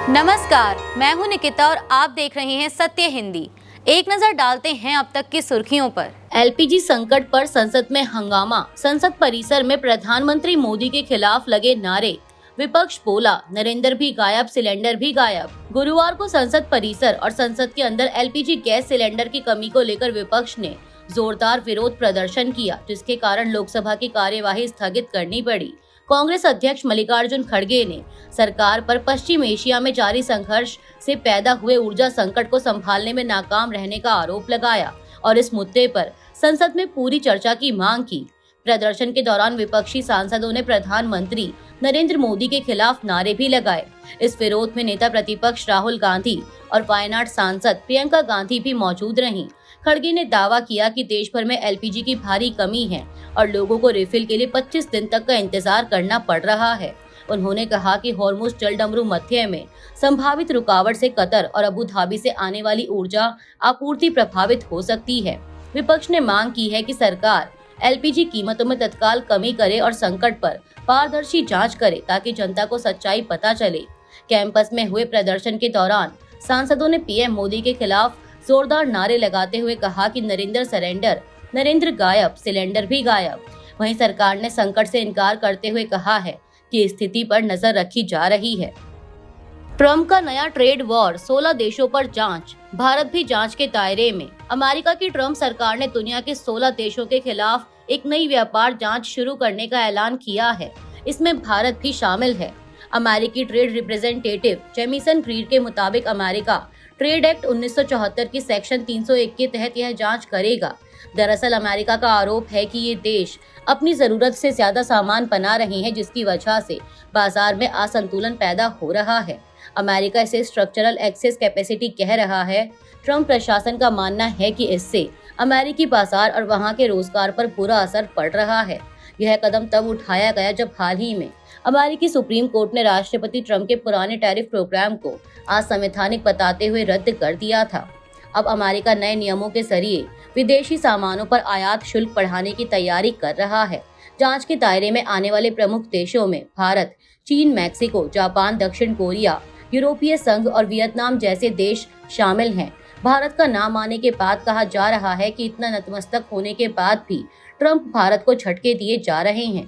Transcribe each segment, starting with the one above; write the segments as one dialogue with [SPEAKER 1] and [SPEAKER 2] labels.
[SPEAKER 1] नमस्कार, मैं हूं निकिता और आप देख रहे हैं सत्य हिंदी। एक नजर डालते हैं अब तक की सुर्खियों पर। एलपीजी संकट पर संसद में हंगामा। संसद परिसर में प्रधानमंत्री मोदी के खिलाफ लगे नारे। विपक्ष बोला, नरेंद्र भी गायब, सिलेंडर भी गायब। गुरुवार को संसद परिसर और संसद के अंदर एलपीजी गैस सिलेंडर की कमी को लेकर विपक्ष ने जोरदार विरोध प्रदर्शन किया, जिसके कारण लोकसभा की कार्यवाही स्थगित करनी पड़ी। कांग्रेस अध्यक्ष मल्लिकार्जुन खड़गे ने सरकार पर पश्चिम एशिया में जारी संघर्ष से पैदा हुए ऊर्जा संकट को संभालने में नाकाम रहने का आरोप लगाया और इस मुद्दे पर संसद में पूरी चर्चा की मांग की। प्रदर्शन के दौरान विपक्षी सांसदों ने प्रधानमंत्री नरेंद्र मोदी के खिलाफ नारे भी लगाए। इस विरोध में नेता प्रतिपक्ष राहुल गांधी और वायनाड सांसद प्रियंका गांधी भी मौजूद रहीं। खड़गे ने दावा किया कि देश भर में एलपीजी की भारी कमी है और लोगों को रिफिल के लिए 25 दिन तक का इंतजार करना पड़ रहा है। उन्होंने कहा कि हॉर्मुज जलडमरू मध्य में संभावित रुकावट से कतर और अबू धाबी से आने वाली ऊर्जा आपूर्ति प्रभावित हो सकती है। विपक्ष ने मांग की है कि सरकार एलपीजी कीमतों में तत्काल कमी करे और संकट पर पारदर्शी जांच करे ताकि जनता को सच्चाई पता चले। कैंपस में हुए प्रदर्शन के दौरान सांसदों ने पीएम मोदी के खिलाफ जोरदार नारे लगाते हुए कहा कि नरेंद्र सरेंडर, नरेंद्र गायब, सिलेंडर भी गायब। वहीं सरकार ने संकट से इनकार करते हुए कहा है कि स्थिति पर नजर रखी जा रही है। ट्रंप का नया ट्रेड वॉर, 16 देशों पर जांच, भारत भी जांच के दायरे में। अमेरिका की ट्रंप सरकार ने दुनिया के 16 देशों के खिलाफ एक नई व्यापार जांच शुरू करने का ऐलान किया है। इसमें भारत भी शामिल है। अमेरिकी ट्रेड रिप्रेजेंटेटिव जेमिसन ग्रीड के मुताबिक अमेरिका ट्रेड एक्ट 1974 की सेक्शन 301 के तहत यह जांच करेगा। दरअसल अमेरिका का आरोप है कि ये देश अपनी जरूरत से ज्यादा सामान बना रहे हैं, जिसकी वजह से बाजार में असंतुलन पैदा हो रहा है। अमेरिका इसे स्ट्रक्चरल एक्सेस कैपेसिटी कह रहा है। ट्रंप प्रशासन का मानना है कि इससे अमेरिकी बाजार और वहां के रोजगार पर बुरा असर पड़ रहा है। यह कदम तब उठाया गया जब हाल ही में अमेरिकी सुप्रीम कोर्ट ने राष्ट्रपति ट्रंप के पुराने टैरिफ प्रोग्राम को असंवैधानिक बताते हुए रद्द कर दिया था। अब अमेरिका नए नियमों के जरिए विदेशी सामानों पर आयात शुल्क बढ़ाने की तैयारी कर रहा है। जांच के दायरे में आने वाले प्रमुख देशों में भारत, चीन, मैक्सिको, जापान, दक्षिण कोरिया, यूरोपीय संघ और वियतनाम जैसे देश शामिल हैं। भारत का नाम आने के बाद कहा जा रहा है कि इतना नतमस्तक होने के बाद भी ट्रंप भारत को झटके दिए जा रहे हैं।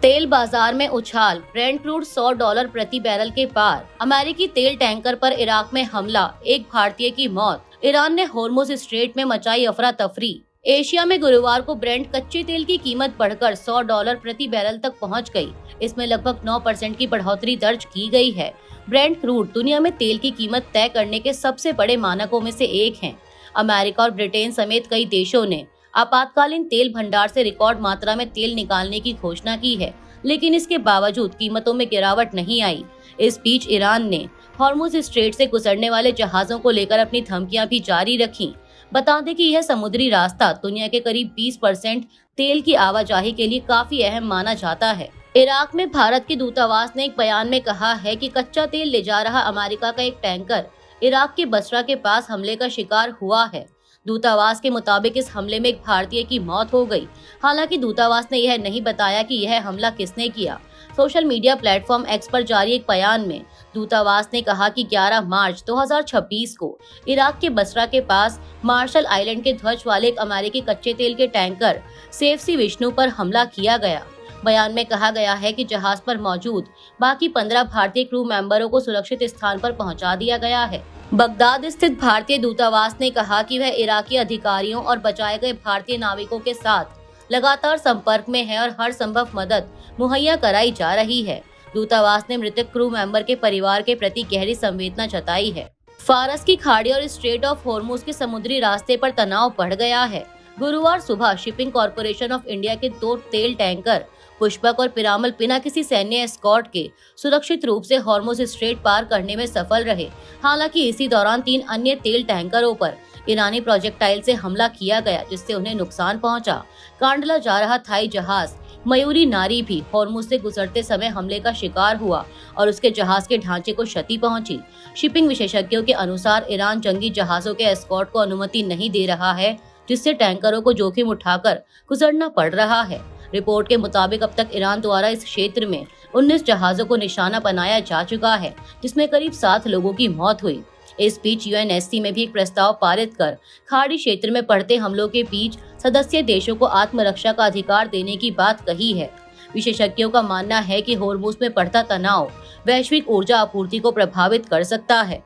[SPEAKER 1] तेल बाजार में उछाल, ब्रेंट क्रूड $100 प्रति बैरल के पार। अमेरिकी तेल टैंकर पर इराक में हमला, एक भारतीय की मौत। ईरान ने हॉर्मुज स्ट्रेट में मचाई अफरा तफरी। एशिया में गुरुवार को ब्रेंट कच्चे तेल की कीमत बढ़कर $100 प्रति बैरल तक पहुंच गई। इसमें लगभग 9% की बढ़ोतरी दर्ज की गई है। ब्रेंट क्रूड दुनिया में तेल की कीमत तय करने के सबसे बड़े मानकों में से एक है। अमेरिका और ब्रिटेन समेत कई देशों ने आपातकालीन तेल भंडार से रिकॉर्ड मात्रा में तेल निकालने की घोषणा की है, लेकिन इसके बावजूद कीमतों में गिरावट नहीं आई। इस बीच ईरान ने हॉर्मुज स्ट्रेट से गुजरने वाले जहाजों को लेकर अपनी धमकियां भी जारी रखी। बता दें कि यह समुद्री रास्ता दुनिया के करीब 20% तेल की आवाजाही के लिए काफी अहम माना जाता है। इराक में भारत के दूतावास ने एक बयान में कहा है कि कच्चा तेल ले जा रहा अमेरिका का एक टैंकर इराक के बसरा के पास हमले का शिकार हुआ है। दूतावास के मुताबिक इस हमले में एक भारतीय की मौत हो गई। हालांकि दूतावास ने यह नहीं बताया कि यह हमला किसने किया। सोशल मीडिया प्लेटफॉर्म एक्स पर जारी एक बयान में दूतावास ने कहा कि 11 मार्च 2026 को इराक के बसरा के पास मार्शल आइलैंड के ध्वज वाले एक अमेरिकी कच्चे तेल के टैंकर सेफसी विष्णु पर हमला किया गया। बयान में कहा गया है कि जहाज पर मौजूद बाकी 15 भारतीय क्रू मेंबरों को सुरक्षित स्थान पर पहुंचा दिया गया है। बगदाद स्थित भारतीय दूतावास ने कहा कि वह इराकी अधिकारियों और बचाए गए भारतीय नाविकों के साथ लगातार संपर्क में है और हर संभव मदद मुहैया कराई जा रही है। दूतावास ने मृतक क्रू मेंबर के परिवार के प्रति गहरी संवेदना जताई है। फारस की खाड़ी और स्ट्रेट ऑफ हॉर्मुज के समुद्री रास्ते पर तनाव बढ़ गया है। गुरुवार सुबह शिपिंग कॉरपोरेशन ऑफ इंडिया के 2 तेल टैंकर पुष्पक और पिरामल बिना किसी सैन्य एस्कॉर्ट के सुरक्षित रूप से हॉर्मुज स्ट्रेट पार करने में सफल रहे। हालांकि इसी दौरान 3 अन्य तेल टैंकरों पर ईरानी प्रोजेक्टाइल से हमला किया गया, जिससे उन्हें नुकसान पहुंचा। कांडला जा रहा थाई जहाज मयूरी नारी भी हॉर्मुज से गुजरते समय हमले का शिकार हुआ और उसके जहाज के ढांचे को क्षति पहुंची। शिपिंग विशेषज्ञों के अनुसार ईरान जंगी जहाजों के एस्कॉर्ट को अनुमति नहीं दे रहा है, जिससे टैंकरों को जोखिम उठाकर गुजरना पड़ रहा है। रिपोर्ट के मुताबिक अब तक ईरान द्वारा इस क्षेत्र में 19 जहाजों को निशाना बनाया जा चुका है, जिसमें करीब 7 लोगों की मौत हुई। इस बीच यूएनएससी में भी एक प्रस्ताव पारित कर खाड़ी क्षेत्र में बढ़ते हमलों के बीच सदस्य देशों को आत्मरक्षा का अधिकार देने की बात कही है। विशेषज्ञों का मानना है कि होर्मुज में बढ़ता तनाव वैश्विक ऊर्जा आपूर्ति को प्रभावित कर सकता है।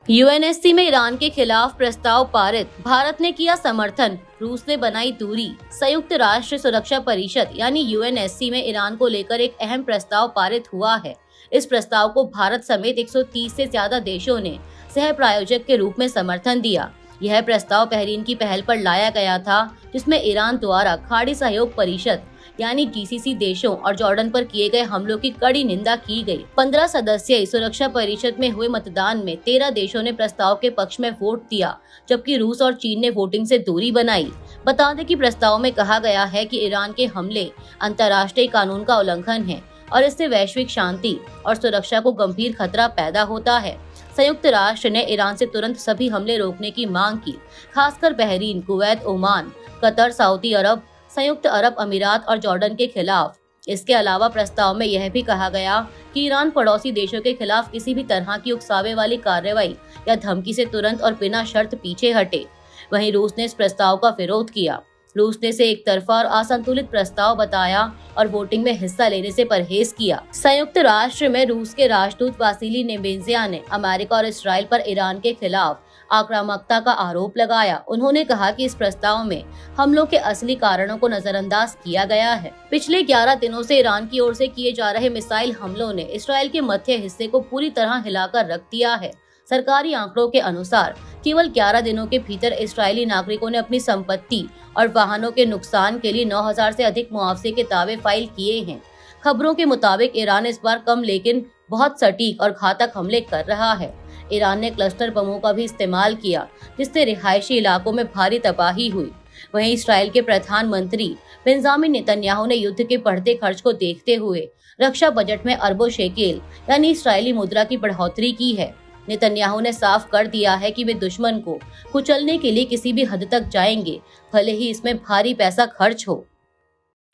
[SPEAKER 1] यूएनएससी में ईरान के खिलाफ प्रस्ताव पारित, भारत ने किया समर्थन, रूस ने बनाई दूरी। संयुक्त राष्ट्र सुरक्षा परिषद यानी यूएनएससी में ईरान को लेकर एक अहम प्रस्ताव पारित हुआ है। इस प्रस्ताव को भारत समेत 130 से ज्यादा देशों ने सह प्रायोजक के रूप में समर्थन दिया। यह प्रस्ताव बहरीन की पहल पर लाया गया था, जिसमें ईरान द्वारा खाड़ी सहयोग परिषद यानी जीसीसी देशों और जॉर्डन पर किए गए हमलों की कड़ी निंदा की गई। 15 सदस्यीय सुरक्षा परिषद में हुए मतदान में 13 देशों ने प्रस्ताव के पक्ष में वोट दिया, जबकि रूस और चीन ने वोटिंग से दूरी बनाई। बता दें कि प्रस्ताव में कहा गया है कि ईरान के हमले अंतर्राष्ट्रीय कानून का उल्लंघन है और इससे वैश्विक शांति और सुरक्षा को गंभीर खतरा पैदा होता है। संयुक्त राष्ट्र ने ईरान से तुरंत सभी हमले रोकने की मांग की, खासकर Bahrain, Kuwait, Oman, Qatar, Saudi Arab, संयुक्त अरब अमीरात और जॉर्डन के खिलाफ। इसके अलावा प्रस्ताव में यह भी कहा गया कि ईरान पड़ोसी देशों के खिलाफ किसी भी तरह की उकसावे वाली कार्रवाई या धमकी से तुरंत और बिना शर्त पीछे हटे। वहीं रूस ने इस प्रस्ताव का विरोध किया। रूस ने इसे एक तरफा और असंतुलित प्रस्ताव बताया और वोटिंग में हिस्सा लेने से परहेज किया। संयुक्त राष्ट्र में रूस के राजदूत वासिली नेबेंजिया ने अमेरिका और इस्राएल पर ईरान के खिलाफ आक्रामकता का आरोप लगाया। उन्होंने कहा कि इस प्रस्ताव में हमलों के असली कारणों को नजरअंदाज किया गया है। पिछले 11 दिनों से ईरान की ओर से किए जा रहे मिसाइल हमलों ने इस्राएल के मध्य हिस्से को पूरी तरह हिलाकर रख दिया है। सरकारी आंकड़ों के अनुसार केवल 11 दिनों के भीतर इस्राएली नागरिकों ने अपनी संपत्ति और वाहनों के नुकसान के लिए 9000 से अधिक मुआवजे के दावे फाइल किए हैं। खबरों के मुताबिक ईरान इस बार कम लेकिन बहुत सटीक और घातक हमले कर रहा है। ईरान ने क्लस्टर बमों का भी इस्तेमाल किया, जिससे रिहायशी इलाकों में भारी तबाही हुई। वहीं इस्राएल के प्रधानमंत्री बेंजामिन नेतन्याहू ने युद्ध के बढ़ते खर्च को देखते हुए रक्षा बजट में अरबों शेकेल यानी इस्राएली मुद्रा की बढ़ोतरी की है। नेतन्याहू ने साफ कर दिया है कि वे दुश्मन को कुचलने के लिए किसी भी हद तक जाएंगे, भले ही इसमें भारी पैसा खर्च हो।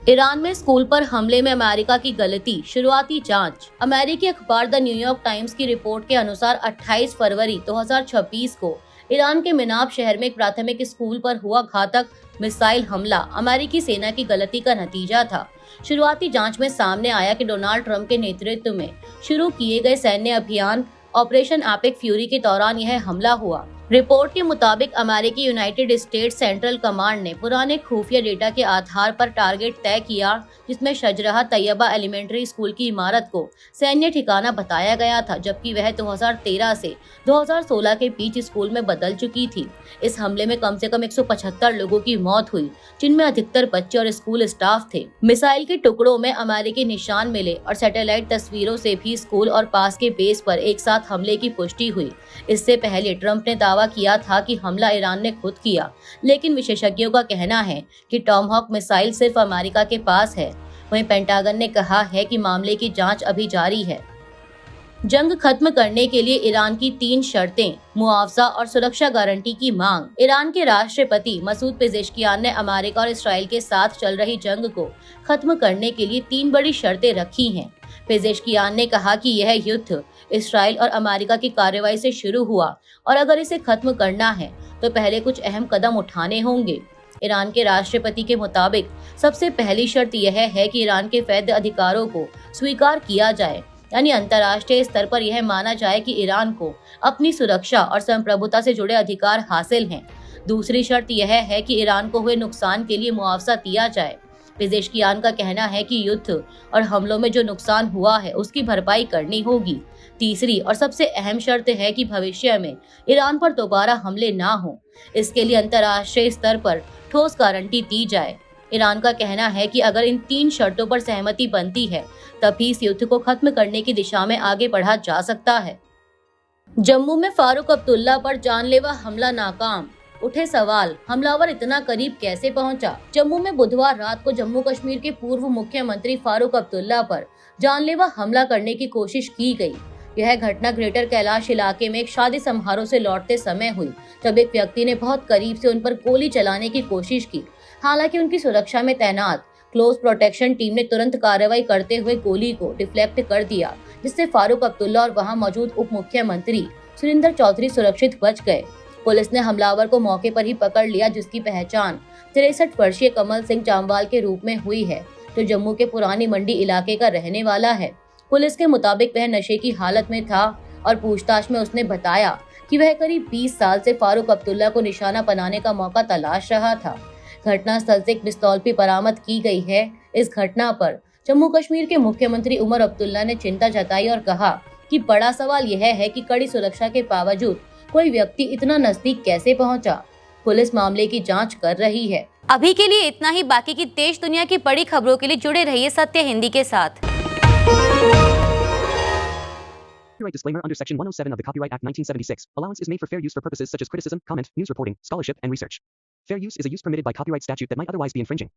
[SPEAKER 1] ईरान में स्कूल पर हमले में अमेरिका की गलती, शुरुआती जांच। अमेरिकी अखबार द न्यूयॉर्क टाइम्स की रिपोर्ट के अनुसार 28 फरवरी 2026 को ईरान के मिनाब शहर में एक प्राथमिक स्कूल पर हुआ घातक मिसाइल हमला अमेरिकी सेना की गलती का नतीजा था। शुरुआती जांच में सामने आया कि डोनाल्ड ट्रंप के नेतृत्व में शुरू किए गए सैन्य अभियान ऑपरेशन एपिक फ्यूरी के दौरान यह हमला हुआ। रिपोर्ट के मुताबिक अमेरिकी यूनाइटेड स्टेट्स सेंट्रल कमांड ने पुराने खुफिया डेटा के आधार पर टारगेट तय किया, जिसमें शजरहा तैयबा एलिमेंट्री स्कूल की इमारत को सैन्य ठिकाना बताया गया था, जबकि वह 2013 से 2016 के बीच स्कूल में बदल चुकी थी। इस हमले में कम से कम 175 लोगों की मौत हुई, जिनमें अधिकतर बच्चे और स्कूल स्टाफ थे। मिसाइल के टुकड़ों में अमेरिकी निशान मिले और सैटेलाइट तस्वीरों से भी स्कूल और पास के बेस पर एक साथ हमले की पुष्टि हुई। इससे पहले ट्रंप ने दावा किया था कि हमला ईरान ने खुद किया, लेकिन विशेषज्ञों का कहना है कि टॉमहॉक मिसाइल सिर्फ अमेरिका के पास है। वहीं पेंटागन ने कहा है कि मामले की जांच अभी जारी है। जंग खत्म करने के लिए ईरान की 3 शर्तें, मुआवजा और सुरक्षा गारंटी की मांग। ईरान के राष्ट्रपति मसूद पेजेश्कियान ने अमेरिका और इस्राएल के साथ चल रही जंग को खत्म करने के लिए 3 बड़ी शर्तें रखी हैं। पेजेश्कियान ने कहा कि यह युद्ध इस्राएल और अमेरिका की कार्रवाई से शुरू हुआ और अगर इसे खत्म करना है तो पहले कुछ अहम कदम उठाने होंगे। ईरान के राष्ट्रपति के मुताबिक सबसे पहली शर्त यह है कि ईरान के वैध अधिकारों को स्वीकार किया जाए, यानी अंतर्राष्ट्रीय स्तर पर यह माना जाए कि ईरान को अपनी सुरक्षा और संप्रभुता से जुड़े अधिकार हासिल हैं। दूसरी शर्त यह है कि ईरान को हुए नुकसान के लिए मुआवजा दिया जाए। पेजेश्कियान का कहना है कि युद्ध और हमलों में जो नुकसान हुआ है उसकी भरपाई करनी होगी। तीसरी और सबसे अहम शर्त है कि भविष्य में ईरान पर दोबारा हमले ना हो। इसके लिए अंतर्राष्ट्रीय स्तर पर ठोस गारंटी दी जाए। ईरान का कहना है कि अगर इन 3 शर्तों पर सहमति बनती है तभी इस युद्ध को खत्म करने की दिशा में आगे बढ़ा जा सकता है। जम्मू में फारूक अब्दुल्ला पर जानलेवा हमला नाकाम, उठे सवाल, हमलावर इतना करीब कैसे पहुंचा? जम्मू में बुधवार रात को जम्मू कश्मीर के पूर्व मुख्यमंत्री फारूक अब्दुल्ला पर जानलेवा हमला करने की कोशिश की गई। यह घटना ग्रेटर कैलाश इलाके में एक शादी समारोह से लौटते समय हुई, जब एक व्यक्ति ने बहुत करीब से उन पर गोली चलाने की कोशिश की। हालांकि उनकी सुरक्षा में तैनात क्लोज प्रोटेक्शन टीम ने तुरंत कार्रवाई करते हुए गोली को डिफ्लेक्ट कर दिया, जिससे फारूक अब्दुल्ला और वहां मौजूद उप मुख्यमंत्री सुरिंदर चौधरी सुरक्षित बच गए। पुलिस ने हमलावर को मौके पर ही पकड़ लिया, जिसकी पहचान 63 वर्षीय कमल सिंह चामवाल के रूप में हुई है, जो जम्मू के पुरानी मंडी इलाके का रहने वाला है। पुलिस के मुताबिक वह नशे की हालत में था और पूछताछ में उसने बताया कि वह करीब 20 साल से फारूक अब्दुल्ला को निशाना बनाने का मौका तलाश रहा था। घटनास्थल से एक पिस्तौल भी बरामद की गई है। इस घटना पर जम्मू कश्मीर के मुख्यमंत्री उमर अब्दुल्ला ने चिंता जताई और कहा कि बड़ा सवाल यह है कि कड़ी सुरक्षा के बावजूद कोई व्यक्ति इतना नजदीक कैसे पहुंचा। पुलिस मामले की जांच कर रही है। अभी के लिए इतना ही। बाकी की देश दुनिया की बड़ी खबरों के लिए जुड़े रहिए सत्य हिंदी के साथ।
[SPEAKER 2] Copyright disclaimer under Section 107 of the Copyright Act 1976. Allowance is made for fair use for purposes such as criticism, comment, news reporting, scholarship, and research. Fair use is a use permitted by copyright statute that might otherwise be infringing.